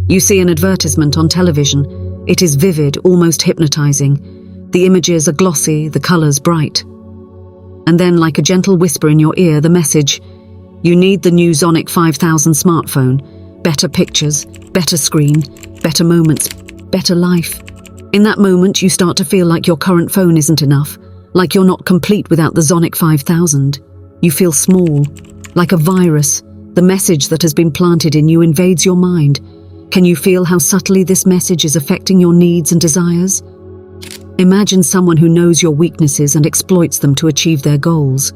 You see an advertisement on television. It is vivid, almost hypnotizing. The images are glossy, the colors bright. And then, like a gentle whisper in your ear, the message: you need the new Sonic 5000 smartphone. Better pictures, better screen, better moments, better life. In that moment, you start to feel like your current phone isn't enough, like you're not complete without the Sonic 5000. You feel small, like a virus. The message that has been planted in you invades your mind. Can you feel how subtly this message is affecting your needs and desires? Imagine someone who knows your weaknesses and exploits them to achieve their goals.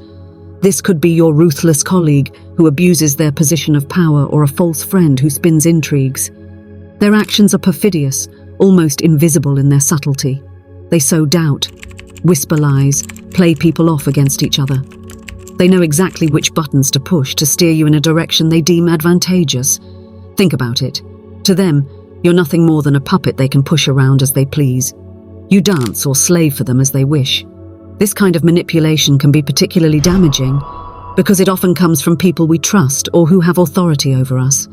This could be your ruthless colleague who abuses their position of power, or a false friend who spins intrigues. Their actions are perfidious, almost invisible in their subtlety. They sow doubt, whisper lies, play people off against each other. They know exactly which buttons to push to steer you in a direction they deem advantageous. Think about it. To them, you're nothing more than a puppet they can push around as they please. You dance or slave for them as they wish. This kind of manipulation can be particularly damaging because it often comes from people we trust or who have authority over us.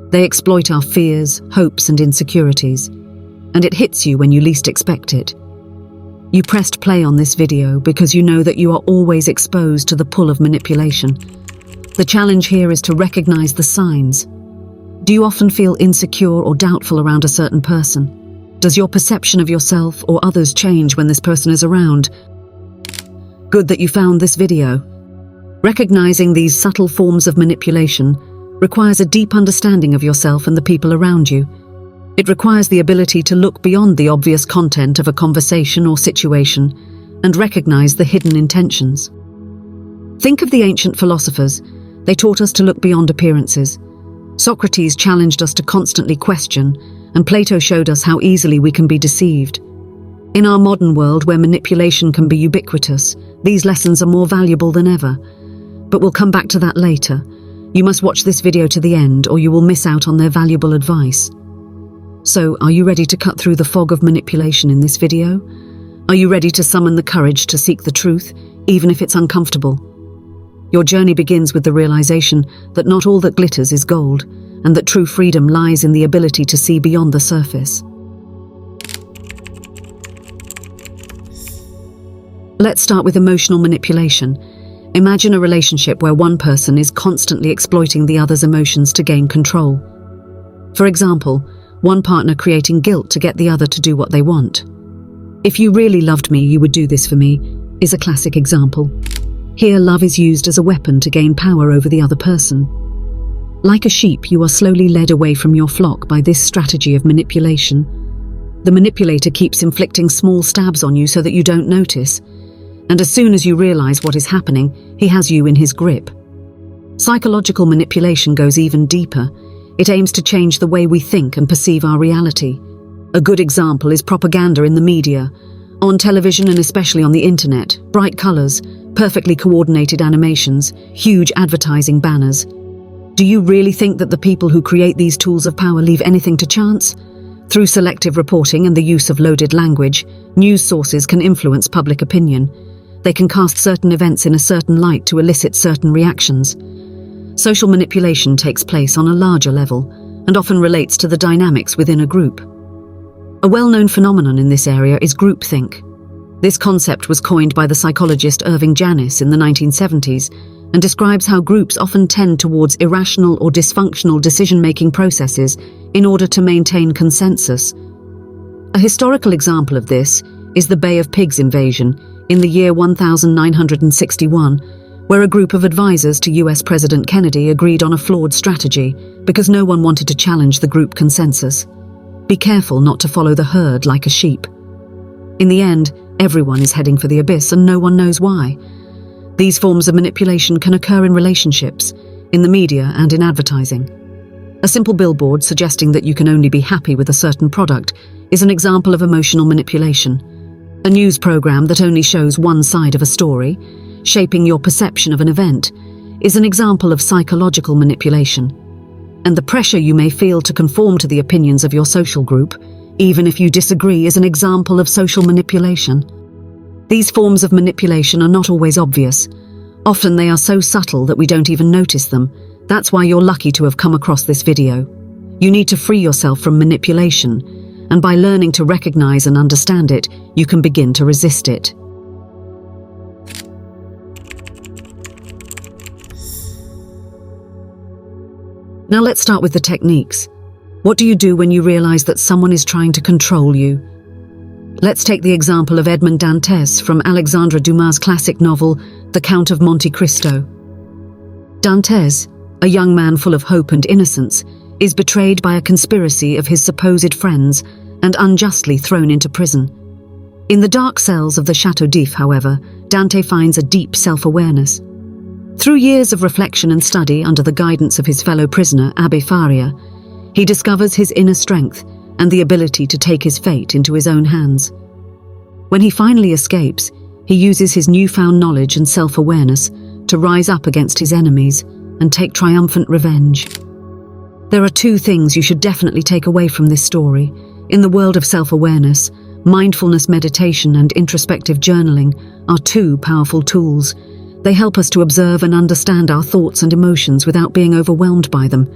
They exploit our fears, hopes, and insecurities, and it hits you when you least expect it. You pressed play on this video because you know that you are always exposed to the pull of manipulation. The challenge here is to recognize the signs. Do you often feel insecure or doubtful around a certain person? Does your perception of yourself or others change when this person is around? Good that you found this video. Recognizing these subtle forms of manipulation requires a deep understanding of yourself and the people around you. It requires the ability to look beyond the obvious content of a conversation or situation and recognize the hidden intentions. Think of the ancient philosophers. They taught us to look beyond appearances. Socrates challenged us to constantly question, and Plato showed us how easily we can be deceived. In our modern world, where manipulation can be ubiquitous, these lessons are more valuable than ever. But we'll come back to that later. You must watch this video to the end, or you will miss out on their valuable advice. So, are you ready to cut through the fog of manipulation in this video? Are you ready to summon the courage to seek the truth, even if it's uncomfortable? Your journey begins with the realization that not all that glitters is gold, and that true freedom lies in the ability to see beyond the surface. Let's start with emotional manipulation. Imagine a relationship where one person is constantly exploiting the other's emotions to gain control. For example, one partner creating guilt to get the other to do what they want. "If you really loved me, you would do this for me," is a classic example. Here, love is used as a weapon to gain power over the other person. Like a sheep, you are slowly led away from your flock by this strategy of manipulation. The manipulator keeps inflicting small stabs on you so that you don't notice, and as soon as you realize what is happening, he has you in his grip. Psychological manipulation goes even deeper. It aims to change the way we think and perceive our reality. A good example is propaganda in the media. On television and especially on the internet, bright colors, perfectly coordinated animations, huge advertising banners. Do you really think that the people who create these tools of power leave anything to chance? Through selective reporting and the use of loaded language, news sources can influence public opinion. They can cast certain events in a certain light to elicit certain reactions. Social manipulation takes place on a larger level and often relates to the dynamics within a group. A well-known phenomenon in this area is groupthink. This concept was coined by the psychologist Irving Janis in the 1970s and describes how groups often tend towards irrational or dysfunctional decision-making processes in order to maintain consensus. A historical example of this is the Bay of Pigs invasion in the year 1961, where a group of advisors to US President Kennedy agreed on a flawed strategy because no one wanted to challenge the group consensus. Be careful not to follow the herd like a sheep. In the end, everyone is heading for the abyss and no one knows why. These forms of manipulation can occur in relationships, in the media, and in advertising. A simple billboard suggesting that you can only be happy with a certain product is an example of emotional manipulation. A news program that only shows one side of a story, shaping your perception of an event, is an example of psychological manipulation. And the pressure you may feel to conform to the opinions of your social group, even if you disagree, is an example of social manipulation. These forms of manipulation are not always obvious. Often they are so subtle that we don't even notice them. That's why you're lucky to have come across this video. You need to free yourself from manipulation, and by learning to recognize and understand it, you can begin to resist it. Now let's start with the techniques. What do you do when you realize that someone is trying to control you? Let's take the example of Edmond Dantes from Alexandre Dumas' classic novel, The Count of Monte Cristo. Dantes, a young man full of hope and innocence, is betrayed by a conspiracy of his supposed friends and unjustly thrown into prison. In the dark cells of the Château d'If, however, Dante finds a deep self-awareness. Through years of reflection and study under the guidance of his fellow prisoner, Abbé Faria, he discovers his inner strength and the ability to take his fate into his own hands. When he finally escapes, he uses his newfound knowledge and self-awareness to rise up against his enemies and take triumphant revenge. There are two things you should definitely take away from this story. In the world of self-awareness, mindfulness meditation and introspective journaling are two powerful tools. They help us to observe and understand our thoughts and emotions without being overwhelmed by them.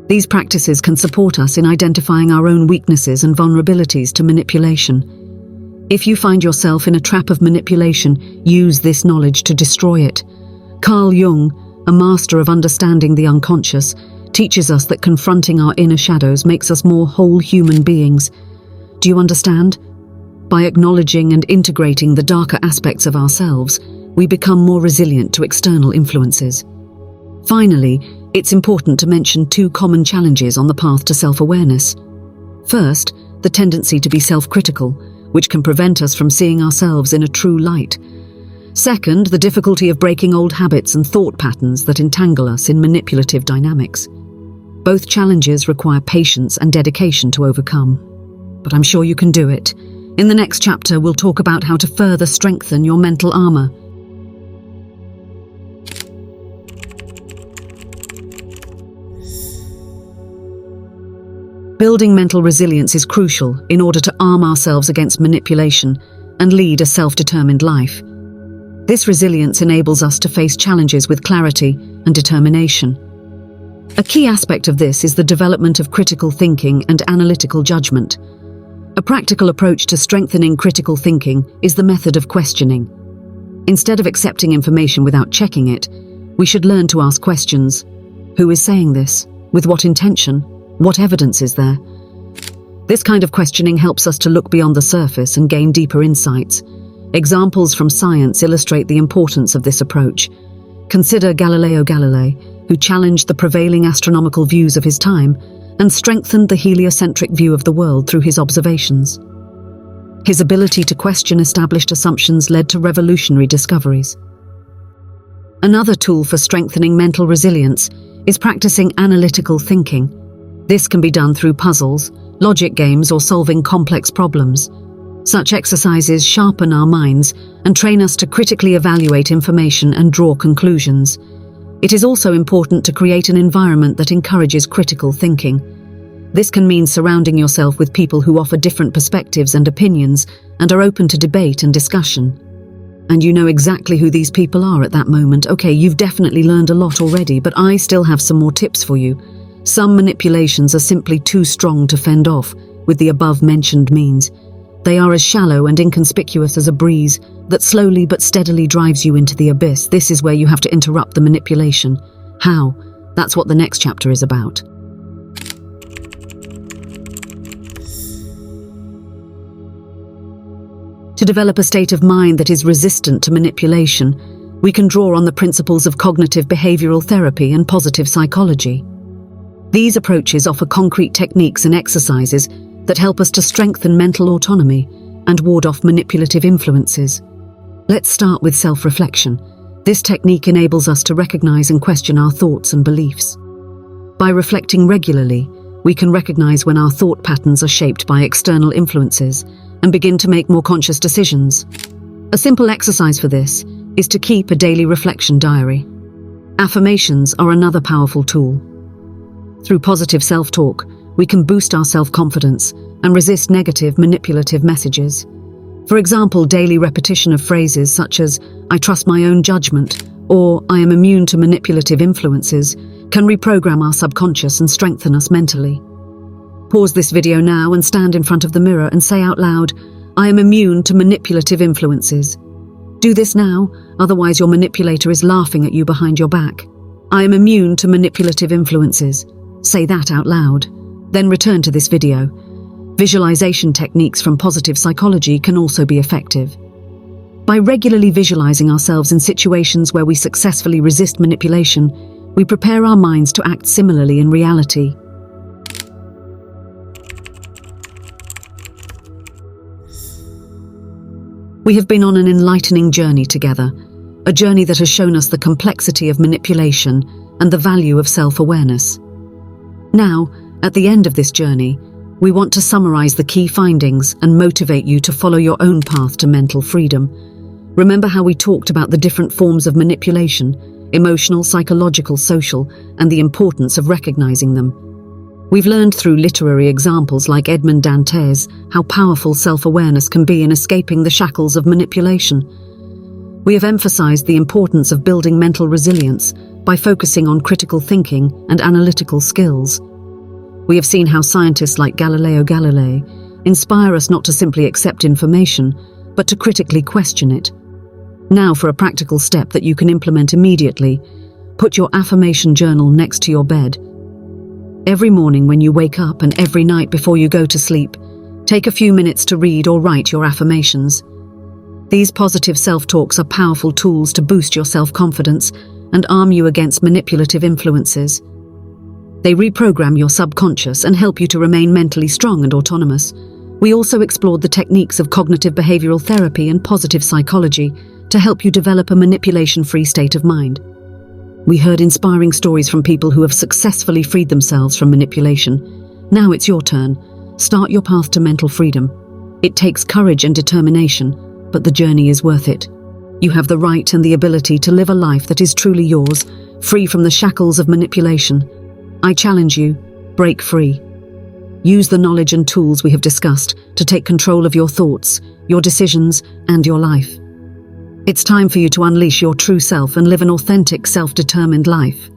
These practices can support us in identifying our own weaknesses and vulnerabilities to manipulation. If you find yourself in a trap of manipulation, use this knowledge to destroy it. Carl Jung, a master of understanding the unconscious, teaches us that confronting our inner shadows makes us more whole human beings. Do you understand? By acknowledging and integrating the darker aspects of ourselves, we become more resilient to external influences. Finally, it's important to mention two common challenges on the path to self-awareness. First, the tendency to be self-critical, which can prevent us from seeing ourselves in a true light. Second, the difficulty of breaking old habits and thought patterns that entangle us in manipulative dynamics. Both challenges require patience and dedication to overcome. But I'm sure you can do it. In the next chapter, we'll talk about how to further strengthen your mental armor. Building mental resilience is crucial in order to arm ourselves against manipulation and lead a self-determined life. This resilience enables us to face challenges with clarity and determination. A key aspect of this is the development of critical thinking and analytical judgment. A practical approach to strengthening critical thinking is the method of questioning. Instead of accepting information without checking it, we should learn to ask questions. Who is saying this? With what intention? What evidence is there? This kind of questioning helps us to look beyond the surface and gain deeper insights. Examples from science illustrate the importance of this approach. Consider Galileo Galilei, who challenged the prevailing astronomical views of his time and strengthened the heliocentric view of the world through his observations. His ability to question established assumptions led to revolutionary discoveries. Another tool for strengthening mental resilience is practicing analytical thinking. This can be done through puzzles, logic games, or solving complex problems. Such exercises sharpen our minds and train us to critically evaluate information and draw conclusions. It is also important to create an environment that encourages critical thinking. This can mean surrounding yourself with people who offer different perspectives and opinions and are open to debate and discussion. And you know exactly who these people are at that moment. Okay, you've definitely learned a lot already, but I still have some more tips for you. Some manipulations are simply too strong to fend off with the above-mentioned means. They are as shallow and inconspicuous as a breeze that slowly but steadily drives you into the abyss. This is where you have to interrupt the manipulation. How? That's what the next chapter is about. To develop a state of mind that is resistant to manipulation, we can draw on the principles of cognitive behavioral therapy and positive psychology. These approaches offer concrete techniques and exercises that help us to strengthen mental autonomy and ward off manipulative influences. Let's start with self-reflection. This technique enables us to recognize and question our thoughts and beliefs. By reflecting regularly, we can recognize when our thought patterns are shaped by external influences and begin to make more conscious decisions. A simple exercise for this is to keep a daily reflection diary. Affirmations are another powerful tool. Through positive self-talk, we can boost our self-confidence and resist negative, manipulative messages. For example, daily repetition of phrases such as, "I trust my own judgment," or "I am immune to manipulative influences," can reprogram our subconscious and strengthen us mentally. Pause this video now and stand in front of the mirror and say out loud, "I am immune to manipulative influences." Do this now, otherwise your manipulator is laughing at you behind your back. I am immune to manipulative influences. Say that out loud. Then return to this video. Visualization techniques from positive psychology can also be effective. By regularly visualizing ourselves in situations where we successfully resist manipulation, we prepare our minds to act similarly in reality. We have been on an enlightening journey together, a journey that has shown us the complexity of manipulation and the value of self-awareness. Now, at the end of this journey, we want to summarize the key findings and motivate you to follow your own path to mental freedom. Remember how we talked about the different forms of manipulation, emotional, psychological, social, and the importance of recognizing them. We've learned through literary examples like Edmond Dantes how powerful self-awareness can be in escaping the shackles of manipulation. We have emphasized the importance of building mental resilience by focusing on critical thinking and analytical skills. We have seen how scientists like Galileo Galilei inspire us not to simply accept information, but to critically question it. Now for a practical step that you can implement immediately, put your affirmation journal next to your bed. Every morning when you wake up and every night before you go to sleep, take a few minutes to read or write your affirmations. These positive self-talks are powerful tools to boost your self-confidence and arm you against manipulative influences. They reprogram your subconscious and help you to remain mentally strong and autonomous. We also explored the techniques of cognitive behavioral therapy and positive psychology to help you develop a manipulation-free state of mind. We heard inspiring stories from people who have successfully freed themselves from manipulation. Now it's your turn. Start your path to mental freedom. It takes courage and determination, but the journey is worth it. You have the right and the ability to live a life that is truly yours, free from the shackles of manipulation. I challenge you, break free. Use the knowledge and tools we have discussed to take control of your thoughts, your decisions, and your life. It's time for you to unleash your true self and live an authentic, self-determined life.